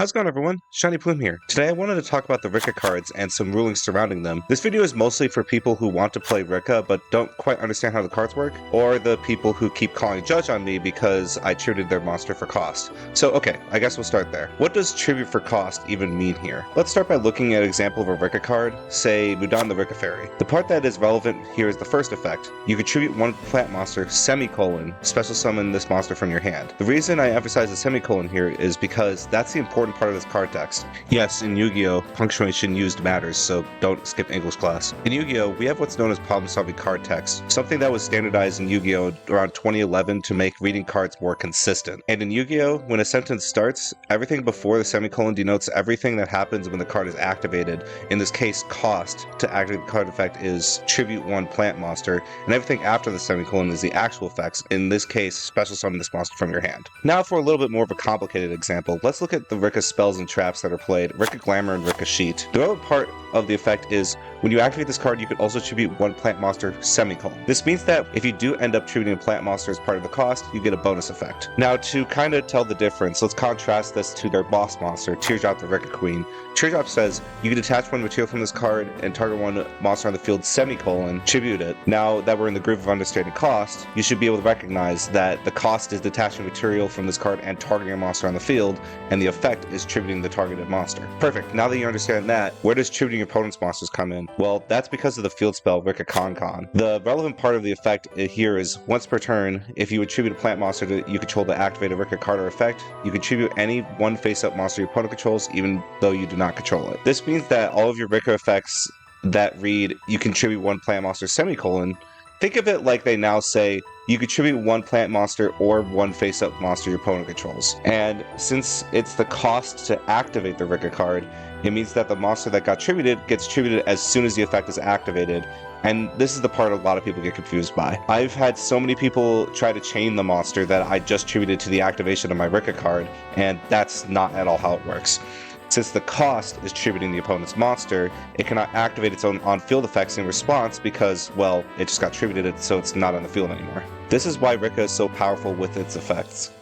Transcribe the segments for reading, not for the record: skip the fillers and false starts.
How's it going, everyone? Shiny Plume here. Today I wanted to talk about the Rikka cards and some rulings surrounding them. This video is mostly for people who want to play Rikka but don't quite understand how the cards work, or the people who keep calling Judge on me because I tributed their monster for cost. So okay, I guess we'll start there. What does tribute for cost even mean here? Let's start by looking at an example of a Rikka card, say Mudan the Rikka Fairy. The part that is relevant here is the first effect. You can tribute one plant monster, semicolon, special summon this monster from your hand. The reason I emphasize the semicolon here is because that's the important part of this card text. Yes, in Yu-Gi-Oh, punctuation used matters, so don't skip English class. In Yu-Gi-Oh, we have what's known as problem-solving card text, something that was standardized in Yu-Gi-Oh around 2011 to make reading cards more consistent. And in Yu-Gi-Oh, when a sentence starts, everything before the semicolon denotes everything that happens when the card is activated. In this case, cost to activate the card effect is tribute one plant monster, and everything after the semicolon is the actual effects, in this case, special summon this monster from your hand. Now for a little bit more of a complicated example, let's look at the Rikka spells and traps that are played, Rikka Glamour and Rikka Sheet. The relevant part of the effect is, when you activate this card, you can also tribute one plant monster, semicolon. This means that if you do end up tributing a plant monster as part of the cost, you get a bonus effect. Now to kind of tell the difference, let's contrast this to their boss monster, Teardrop the Rikka Queen. Teardrop says, you can detach one material from this card and target one monster on the field, semicolon, tribute it. Now that we're in the groove of understanding cost, you should be able to recognize that the cost is detaching material from this card and targeting a monster on the field, and the effect is tributing the targeted monster. Perfect, now that you understand that, where does tributing your opponent's monsters come in? Well, that's because of the field spell Rikka Con. The relevant part of the effect here is, once per turn, if you would tribute a plant monster that you control to activate a Rikka card or effect, you can tribute any one face-up monster your opponent controls, even though you do not control it. This means that all of your Rikka effects that read, you can tribute one plant monster, semicolon, think of it like they now say, you can tribute one plant monster or one face-up monster your opponent controls. And since it's the cost to activate the Rikka card, it means that the monster that got tributed gets tributed as soon as the effect is activated. And this is the part a lot of people get confused by. I've had so many people try to chain the monster that I just tributed to the activation of my Rikka card, and that's not at all how it works. Since the cost is tributing the opponent's monster, it cannot activate its own on-field effects in response because, well, it just got tributed, so it's not on the field anymore. This is why Rikka is so powerful with its effects.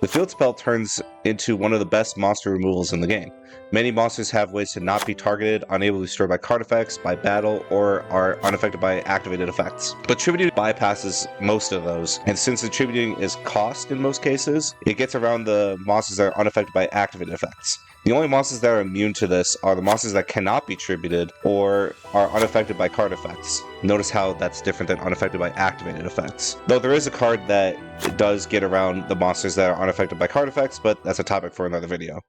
The field spell turns into one of the best monster removals in the game. Many monsters have ways to not be targeted, unable to be destroyed by card effects, by battle, or are unaffected by activated effects. But tributing bypasses most of those, and since the tributing is cost in most cases, it gets around the monsters that are unaffected by activated effects. The only monsters that are immune to this are the monsters that cannot be tributed or are unaffected by card effects. Notice how that's different than unaffected by activated effects. Though there is a card that does get around the monsters that are unaffected by card effects, but that's a topic for another video.